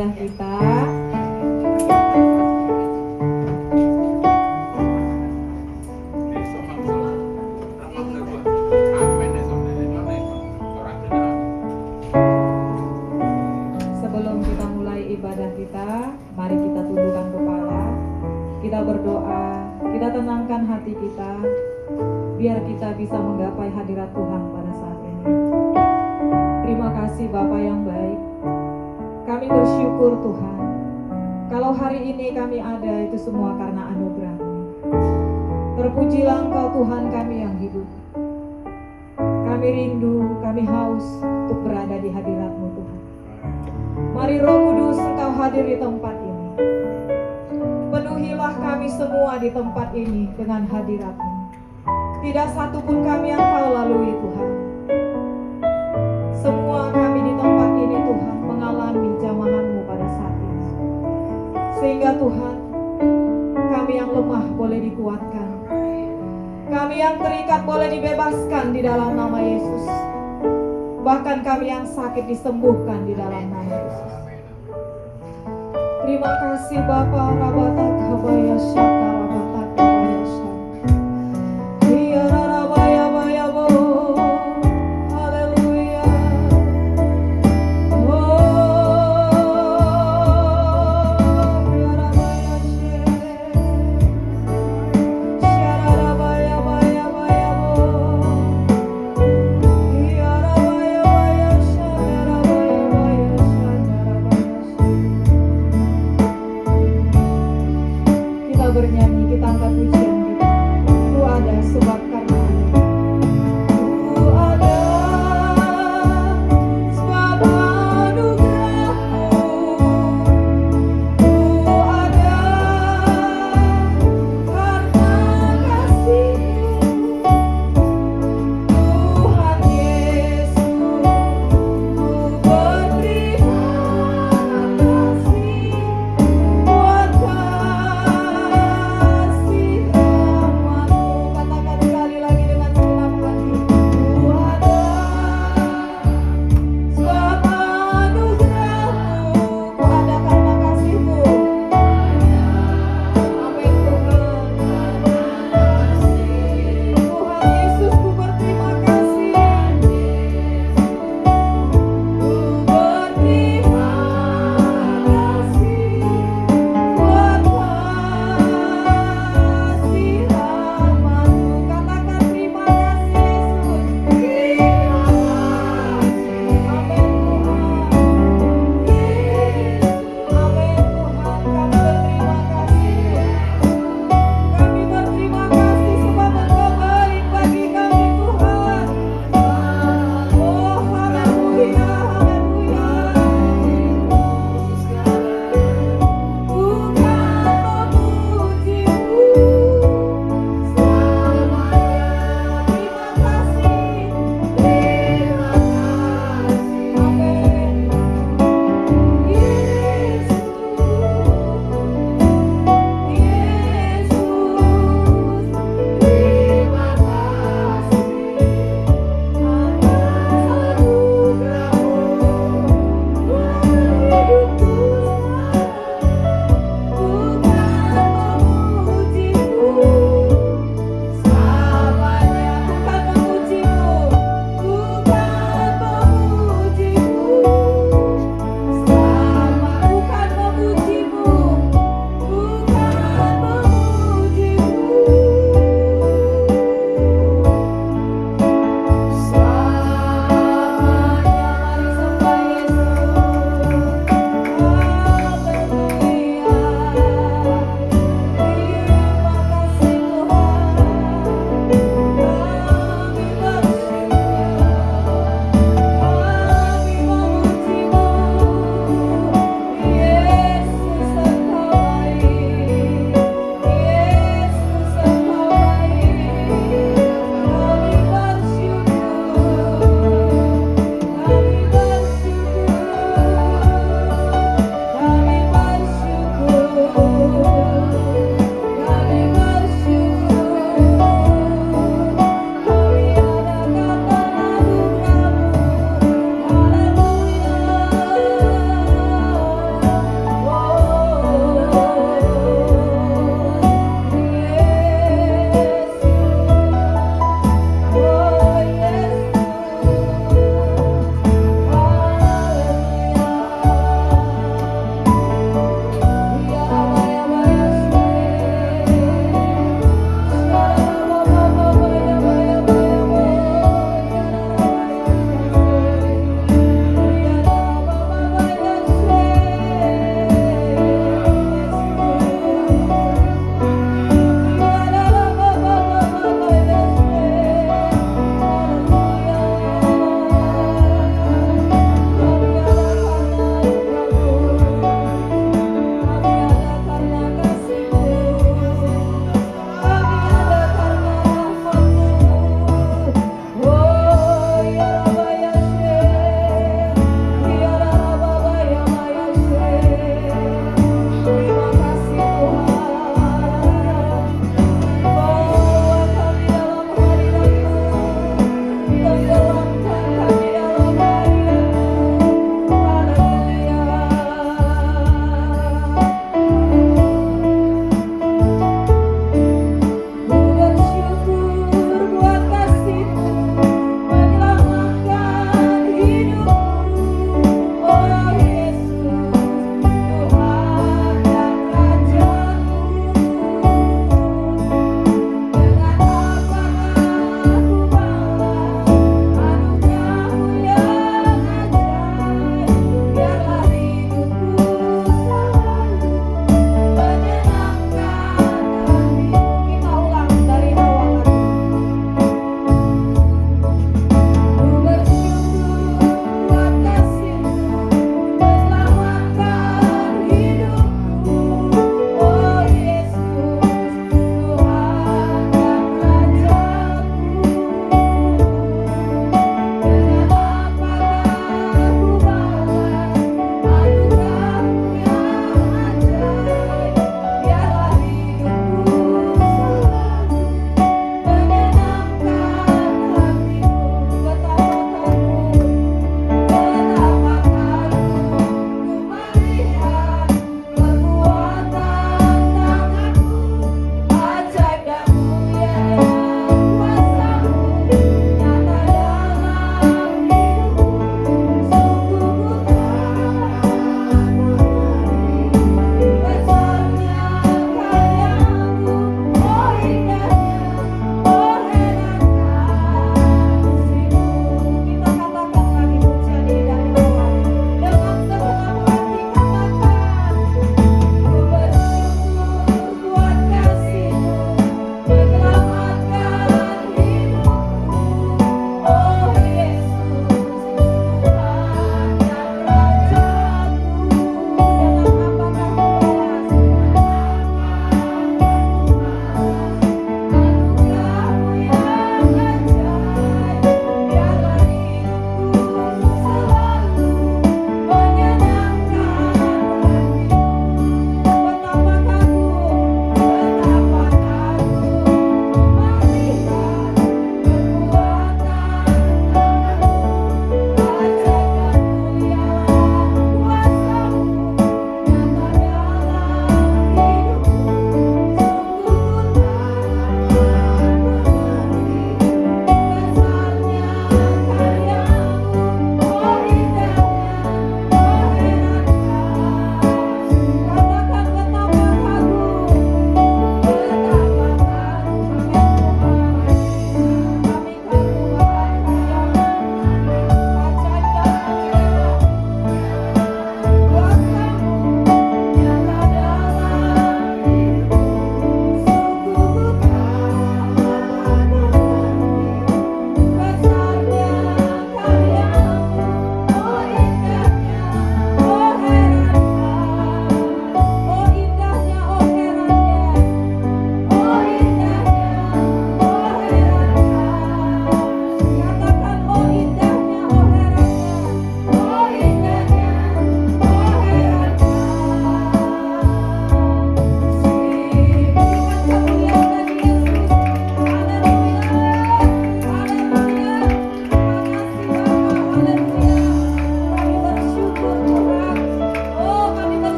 ibadah kita. Sebelum kita mulai ibadah kita, mari kita tundukkan kepala, kita berdoa, kita tenangkan hati kita, biar kita bisa menggapai hadirat Tuhan pada saat ini. Terima kasih Bapa yang baik. Kami bersyukur Tuhan, kalau hari ini kami ada itu semua karena anugerah-Mu. Terpujilah Engkau Tuhan kami yang hidup. Kami rindu, kami haus untuk berada di hadirat-Mu Tuhan. Mari Roh Kudus Engkau hadir di tempat ini. Penuhilah kami semua di tempat ini dengan hadirat-Mu. Tidak satu pun kami yang Kau lalui Tuhan. Semua kami di tempat ini Tuhan mengalami jamahan-Mu pada saat ini. Sehingga Tuhan, kami yang lemah boleh dikuatkan. Kami yang terikat boleh dibebaskan di dalam nama Yesus. Bahkan kami yang sakit disembuhkan di dalam nama Yesus. Terima kasih Bapa. Rabata kabaya syaka rabata kabaya syaka. Iya rabaya baya bo. Haleluya. Oh, ya rabaya syere. Syara rabaya baya baya bo. Iya rabaya baya syara rabaya baya syara rabaya syara. Kita bernyanyi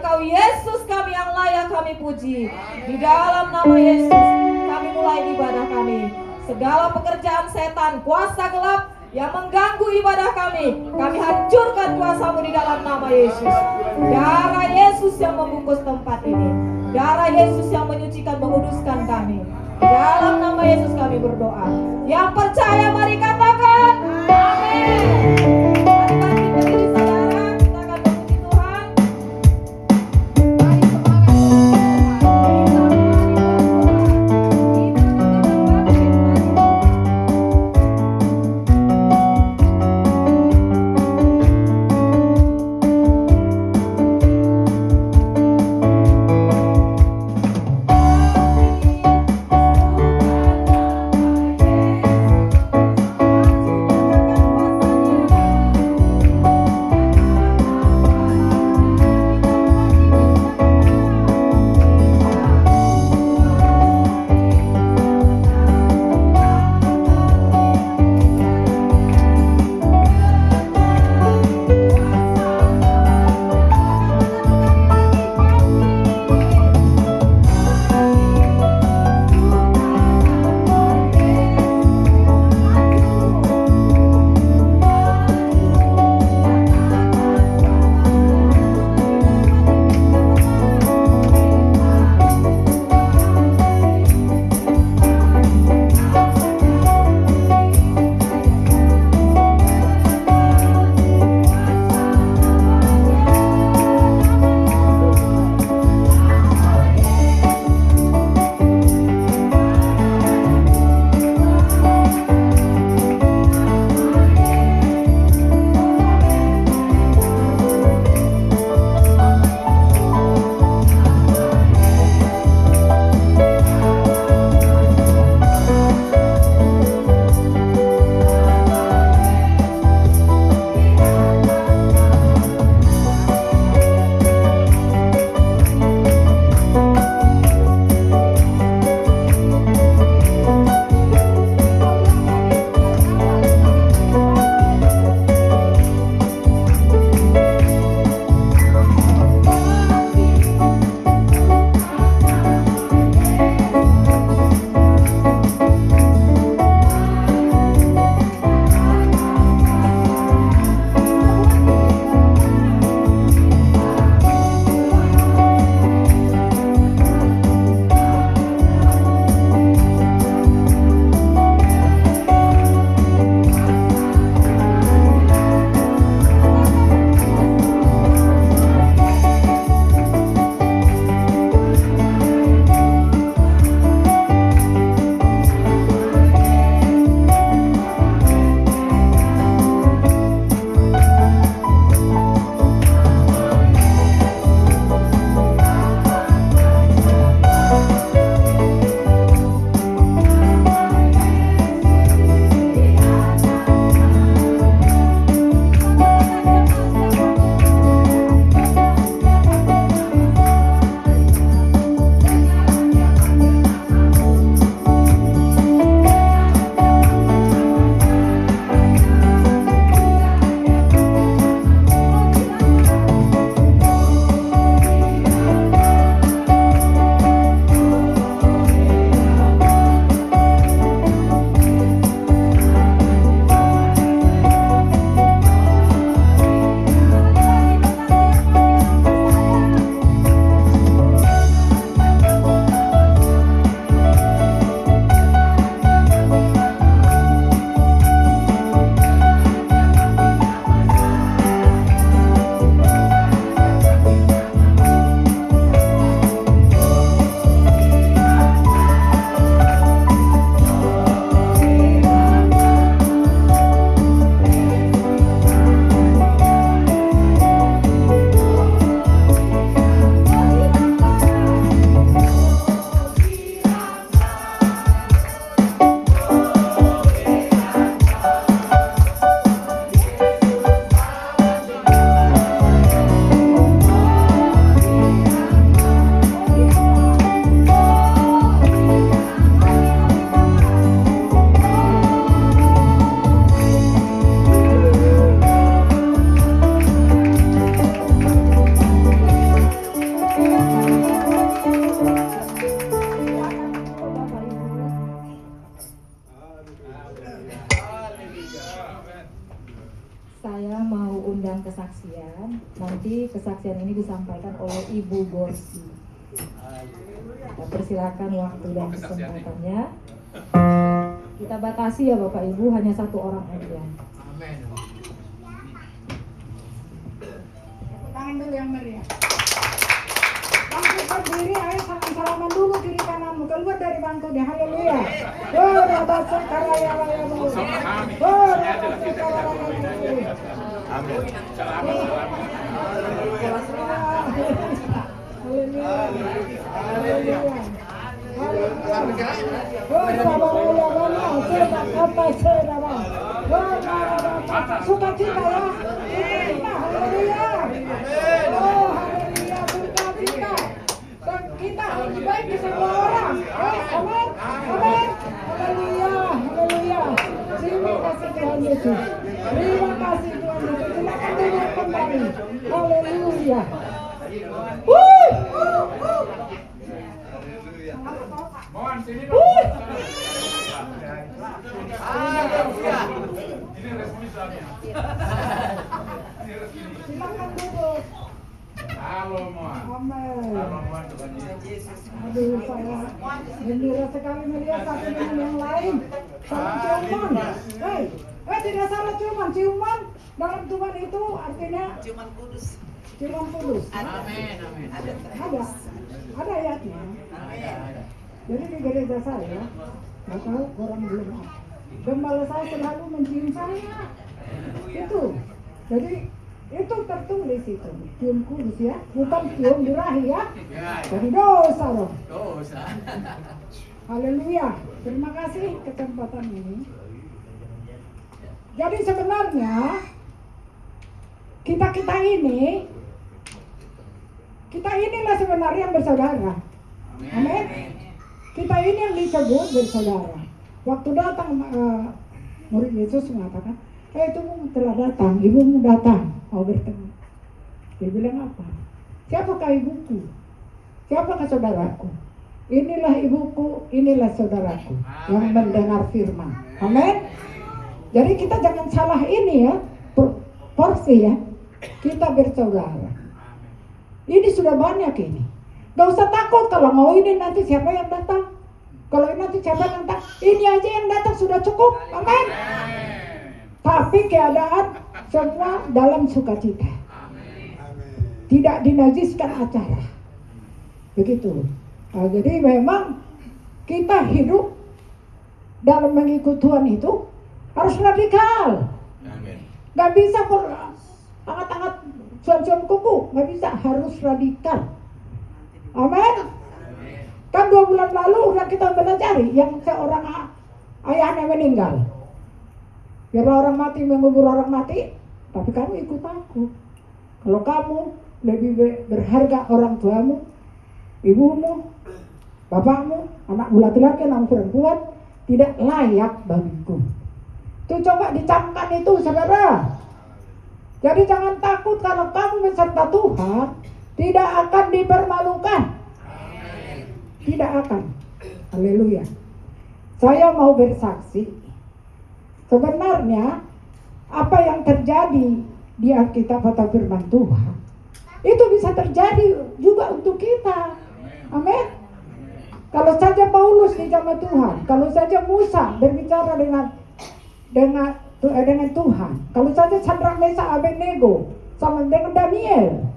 Engkau Yesus kami yang layak kami puji. Di dalam nama Yesus kami mulai ibadah kami. Segala pekerjaan setan, kuasa gelap yang mengganggu ibadah kami hancurkan kuasamu di dalam nama Yesus. Darah Yesus yang membungkus tempat ini, darah Yesus yang menyucikan, menguduskan kami. Dalam nama Yesus kami berdoa. Yang percaya mari katakan amin. Mari bangkit berdiri saudara, kita akan memuji Tuhan. Mari semangat memuji Tuhan. Kita bangkit, mari kesaksian ini disampaikan oleh Ibu Gorsi. Kita persilakan waktu dan kesempatannya. Kita batasi ya Bapak Ibu, hanya satu orang aja. Amin. Tangan dulu yang meriah. Bangku berdiri, ayo salaman dulu kiri kananmu, keluar dari bangku deh, haleluya. Oh, rabasa karaya raya mu. Oh, rabasa karaya raya mu. Amin. Haleluya. Haleluya. Haleluya. Oh, rabaya raya, sudah kata seraba. Oh, rabaya, sukacita ya. Sukacita, haleluya. Oh, haleluya, sukacita. Dan kita harus baik di semua orang. Amin. Amin. Haleluya. Haleluya. Terima kasih Tuhan Yesus. Terima kasih Tuhan Yesus. Silakan duduk kembali. Haleluya. Mohon sini dong. Ini resmi soalnya. Silakan duduk. Halo Mohon. Amin. Halo Mohon Tuhan Yesus. Aduh, saya gembira sekali melihat satu dengan yang lain. Salam ciuman. Tidak salah ciuman dalam Tuhan itu artinya ciuman kudus. Amin. Amin. Ada ayatnya. Jadi di gereja saya, nggak tahu orang belum ada. Gembala saya selalu mencium saya. Itu. Jadi itu tertulis itu, cium kudus ya, bukan cium birahi ya. Jadi dosa loh. Dosa. Haleluya. Terima kasih kesempatan ini. Jadi sebenarnya kita inilah sebenarnya yang bersaudara. Amin. Kita ini yang disebut bersaudara. Waktu datang murid Yesus mengatakan, ibumu telah datang, ibumu datang, mau bertemu. Dia bilang apa? Siapakah ibuku? Siapakah saudaraku? Inilah ibuku, inilah saudaraku yang mendengar firman. Amin. Jadi kita jangan salah ini ya, porsi ya. Kita bersaudara. Ini sudah banyak ini. Gak usah takut kalau mau ini nanti siapa yang datang. Kalau ini nanti siapa yang datang. Ini aja yang datang sudah cukup. Amin. Tapi keadaan semua dalam sukacita. Tidak dinajiskan acara. Begitu. Nah, jadi memang kita hidup dalam mengikut Tuhan itu harus radikal. Gak bisa hangat-hangat suam-suam kuku. Gak bisa, harus radikal. Amin. Kan 2 bulan lalu udah kita belajari yang seorang ayahnya meninggal. Biar orang mati mengubur orang mati, tapi kamu ikut aku. Kalau kamu lebih berharga orang tuamu, ibumu, bapakmu, anakmu laki-laki, anakmu perempuan, tidak layak bagiku. Itu coba dicamkan itu, saudara. Jadi jangan takut kalau kamu beserta Tuhan, tidak akan dipermalukan. Tidak akan. Haleluya. Saya mau bersaksi. Sebenarnya apa yang terjadi di Alkitab atau firman Tuhan itu bisa terjadi juga untuk kita. Amin. Kalau saja Paulus di zaman Tuhan, kalau saja Musa berbicara dengan Tuhan, kalau saja Sadrak Mesak Abednego sama dengan Daniel,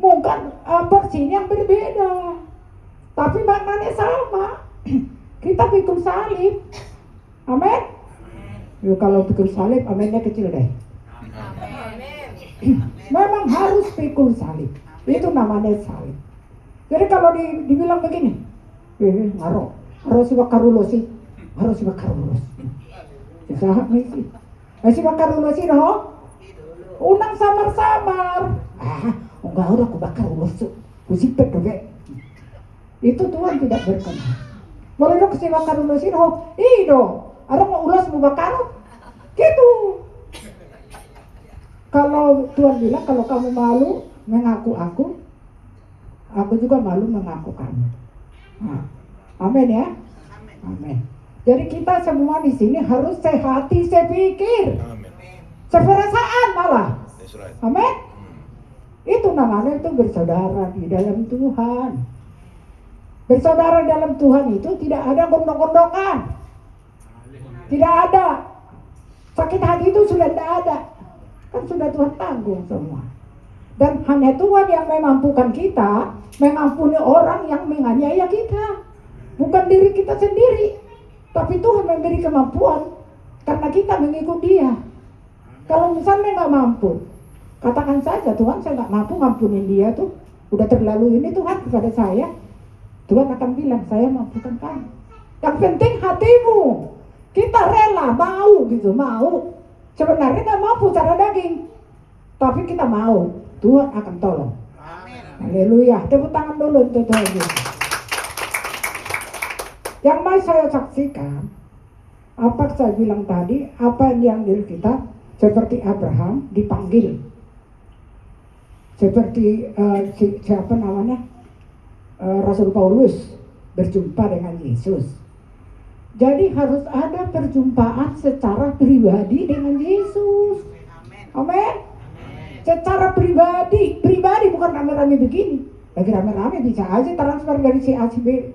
mungkin porsinya yang berbeda, tapi maknanya sama. Kita pikul salib. Amin. Yuk, kalau pikul salib, aminnya kecil deh. Memang harus pikul salib. Itu namanya salib. Jadi kalau dibilang begini, ngaro si bakarulosi, sahak misi. Si bakarulosi roh, unang samar-samar. Enggak udah aku bakarulos, kusipet doge. Itu Tuhan tidak berkenan. Boleh dong si bakarulosi roh, ido. Ada mau ulas mau bakar, gitu. Kalau Tuhan bilang kalau kamu malu mengaku aku juga malu mengaku kamu. Nah, amin ya. Amin. Jadi kita semua di sini harus sehati, sepikir, seperasaan malah. Amin. Itu namanya itu bersaudara di dalam Tuhan. Bersaudara dalam Tuhan itu tidak ada gondok-gondokan. Tidak ada. Sakit hati itu sudah tidak ada. Kan sudah Tuhan tanggung semua. Dan hanya Tuhan yang memampukan kita mengampuni orang yang menganiaya kita. Bukan diri kita sendiri. Tapi Tuhan memberi kemampuan karena kita mengikut Dia. Kalau misalnya nggak mampu, katakan saja, Tuhan saya nggak mampu ngampunin dia tuh. Udah terlalu ini Tuhan kepada saya. Tuhan akan bilang, saya mampukan kamu. Yang penting hatimu. Kita rela, mau gitu, mau. Sebenarnya nggak mampu secara daging. Tapi kita mau, Tuhan akan tolong. Haleluya. Tepuk tangan dulu untuk Tuhan Yesus. Yang mau saya saksikan, apa saya bilang tadi, apa yang diri kita, seperti Abraham dipanggil. Seperti siapa namanya? Rasul Paulus berjumpa dengan Yesus. Jadi harus ada perjumpaan secara pribadi dengan Yesus. Amin. Secara pribadi bukan rame-rame begini. Lagi rame-rame bisa aja transfer dari si A si B.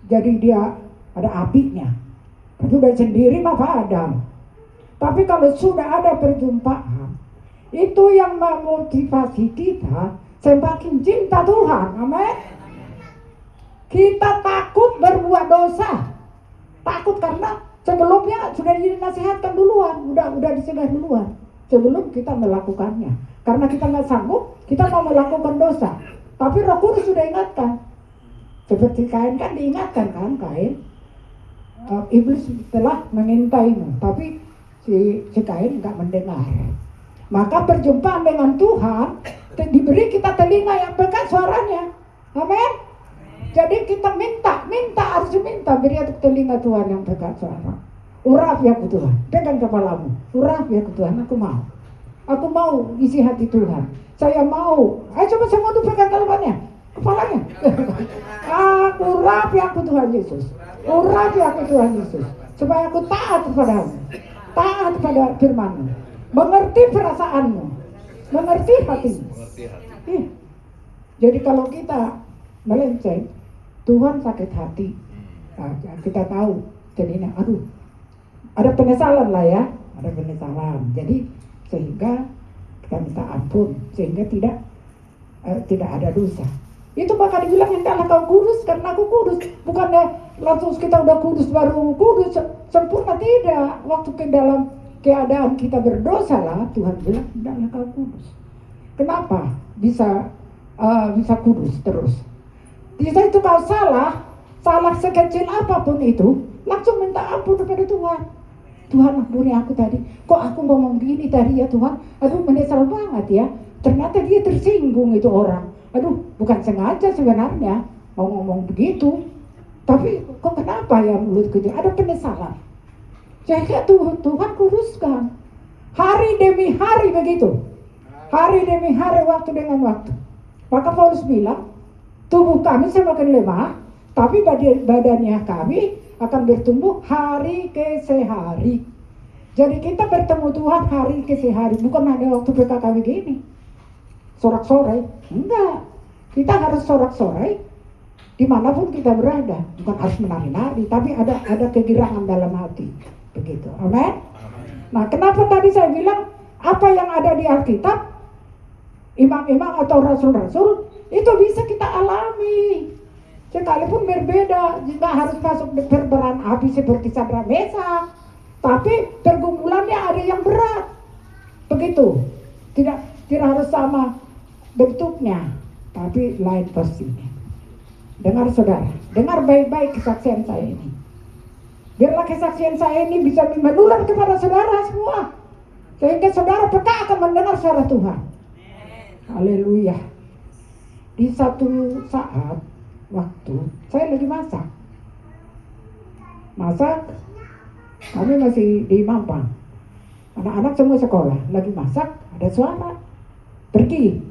Jadi dia ada apinya. Itu dari sendiri Bapak Adam. Tapi kalau sudah ada perjumpaan, itu yang memotivasi kita semakin cinta Tuhan. Amin. Kita takut berbuat dosa. Takut karena sebelumnya sudah dinasihatkan duluan, udah dicegah duluan sebelum kita melakukannya. Karena kita nggak sanggup, kita mau melakukan dosa. Tapi Roh Kudus sudah ingatkan. Seperti Kain kan diingatkan kan, Kain. Iblis telah mengintaimu, tapi si Kain nggak mendengar. Maka perjumpaan dengan Tuhan diberi kita telinga yang peka suaranya. Amin. Jadi kita harus minta beri telinga Tuhan yang peka suara. Urap ya Tuhan, pegang kepalamu. Urap ya Tuhan, aku mau isi hati Tuhan. Saya mau. Ayo coba semua tuh pegang kepalanya. Aku urap ya Tuhan Yesus. Urap ya Tuhan Yesus. Supaya aku taat kepadamu. Taat pada firman-Mu. Mengerti perasaanmu. Mengerti hatimu. Jadi kalau kita melenceng, Tuhan sakit hati. Nah, kita tahu. Jadi ada penyesalan lah ya. Ada penyesalan. Jadi sehingga kita minta ampun. Sehingga tidak ada dosa. Itu bakal dibilang, hendaklah kau kudus karena aku kudus. Bukannya langsung kita udah kudus baru kudus sempurna, tidak. Waktu ke dalam keadaan kita berdosa lah, Tuhan bilang hendaklah kau kudus. Kenapa bisa kudus terus? Bisa itu kau salah sekecil apapun itu, langsung minta ampun kepada Tuhan. Tuhan ampuni aku tadi. Kok aku ngomong gini tadi ya Tuhan? Aduh menyesal banget ya. Ternyata dia tersinggung itu orang. Aduh, bukan sengaja sebenarnya mau ngomong begitu. Tapi kok kenapa ya mulutku itu? Ada penyesalan. Sehingga Tuhan kuduskan. Hari demi hari begitu. Hari demi hari, waktu dengan waktu. Maka Paulus bilang, tubuh kami semakin lemah, tapi badannya kami akan bertumbuh hari ke sehari. Jadi kita bertemu Tuhan hari ke sehari. Bukan hanya waktu PKK begini. Sorak-sorai, enggak. Kita harus sorak-sorai dimanapun kita berada. Bukan harus menari-nari, tapi ada kegirangan dalam hati. Begitu, amin. Nah, kenapa tadi saya bilang apa yang ada di Alkitab, imam-imam atau rasul-rasul, itu bisa kita alami. Sekalipun berbeda, tidak harus masuk perberan api seperti Sadrak Mesak, tapi pergumulannya ada yang berat. Begitu, tidak harus sama bentuknya, tapi lain pastinya. Dengar saudara, dengar baik-baik kesaksian saya ini. Biarlah kesaksian saya ini bisa menular kepada saudara semua, sehingga saudara peka akan mendengar suara Tuhan. Haleluya. Di satu saat waktu saya lagi masak, kami masih di Mampang. Anak-anak semua sekolah, lagi masak, ada suara pergi.